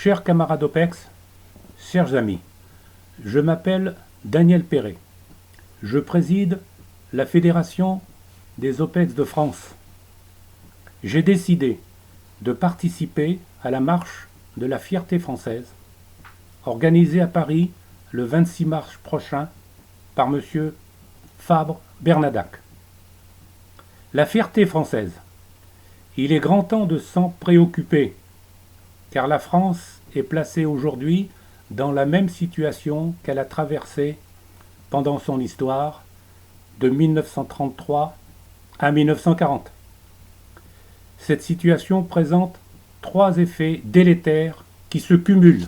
Chers camarades OPEX, chers amis, je m'appelle Daniel Perret. Je préside la Fédération des OPEX de France. J'ai décidé de participer à la marche de la fierté française, organisée à Paris le 26 mars prochain par M. Fabre Bernadac. La fierté française. Il est grand temps de s'en préoccuper, car la France est placée aujourd'hui dans la même situation qu'elle a traversée pendant son histoire de 1933 à 1940. Cette situation présente trois effets délétères qui se cumulent.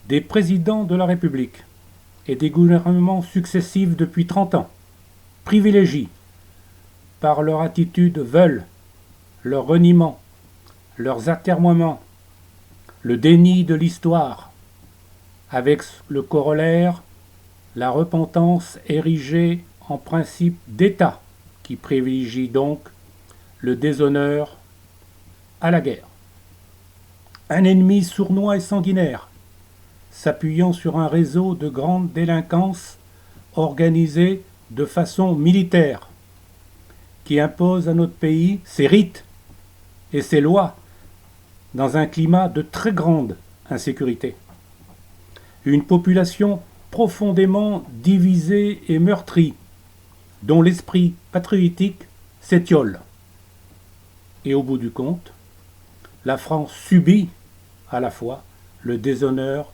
Des présidents de la République et des gouvernements successifs depuis 30 ans privilégient, par leur attitude, veulent leur reniement, leurs atermoiements, le déni de l'histoire, avec le corollaire, la repentance érigée en principe d'État, qui privilégie donc le déshonneur à la guerre. Un ennemi sournois et sanguinaire, s'appuyant sur un réseau de grande délinquance organisé de façon militaire, qui impose à notre pays ses rites et ses lois dans un climat de très grande insécurité. Une population profondément divisée et meurtrie, dont l'esprit patriotique s'étiole. Et au bout du compte, la France subit à la fois le déshonneur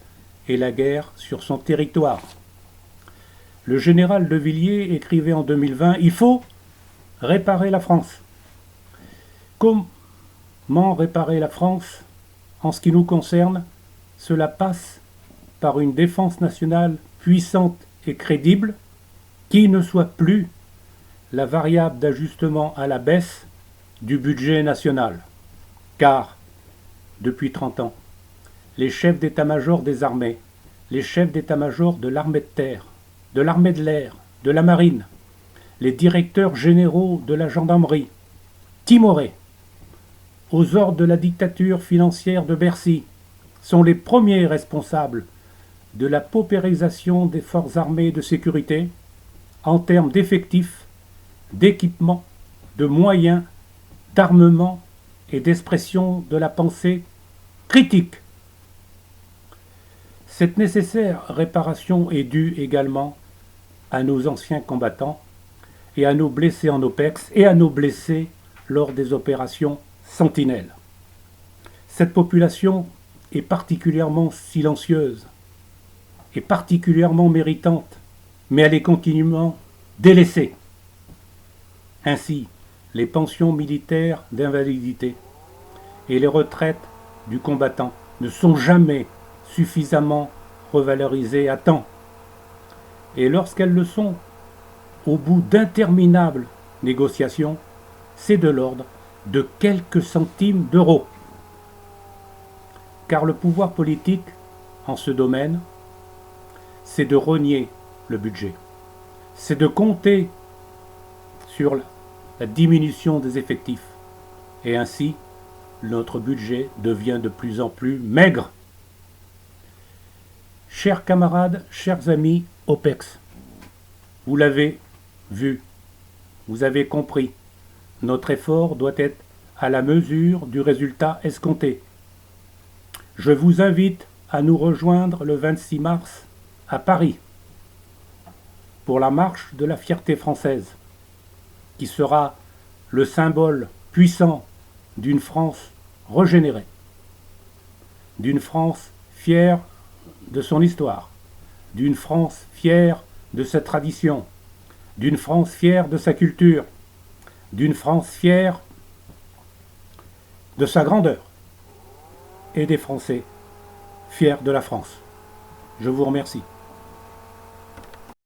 et la guerre sur son territoire. Le général de Villiers écrivait en 2020 « Il faut réparer la France ». Comment réparer la France? En ce qui nous concerne, cela passe par une défense nationale puissante et crédible qui ne soit plus la variable d'ajustement à la baisse du budget national. Car, depuis 30 ans, les chefs d'état-major des armées, les chefs d'état-major de l'armée de terre, de l'armée de l'air, de la marine, les directeurs généraux de la gendarmerie, timorés, aux ordres de la dictature financière de Bercy, sont les premiers responsables de la paupérisation des forces armées de sécurité en termes d'effectifs, d'équipements, de moyens, d'armement et d'expression de la pensée critique. Cette nécessaire réparation est due également à nos anciens combattants et à nos blessés en OPEX et à nos blessés lors des opérations Sentinelle. Cette population est particulièrement silencieuse et particulièrement méritante, mais elle est continuellement délaissée. Ainsi, les pensions militaires d'invalidité et les retraites du combattant ne sont jamais suffisamment revalorisées à temps. Et lorsqu'elles le sont, au bout d'interminables négociations, c'est de l'ordre de quelques centimes d'euros. Car le pouvoir politique, en ce domaine, c'est de rogner le budget. C'est de compter sur la diminution des effectifs. Et ainsi, notre budget devient de plus en plus maigre. Chers camarades, chers amis OPEX, vous l'avez vu, vous avez compris. Notre effort doit être à la mesure du résultat escompté. Je vous invite à nous rejoindre le 26 mars à Paris pour la marche de la fierté française, qui sera le symbole puissant d'une France régénérée, d'une France fière de son histoire, d'une France fière de sa tradition, d'une France fière de sa culture, d'une France fière de sa grandeur et des Français fiers de la France. Je vous remercie.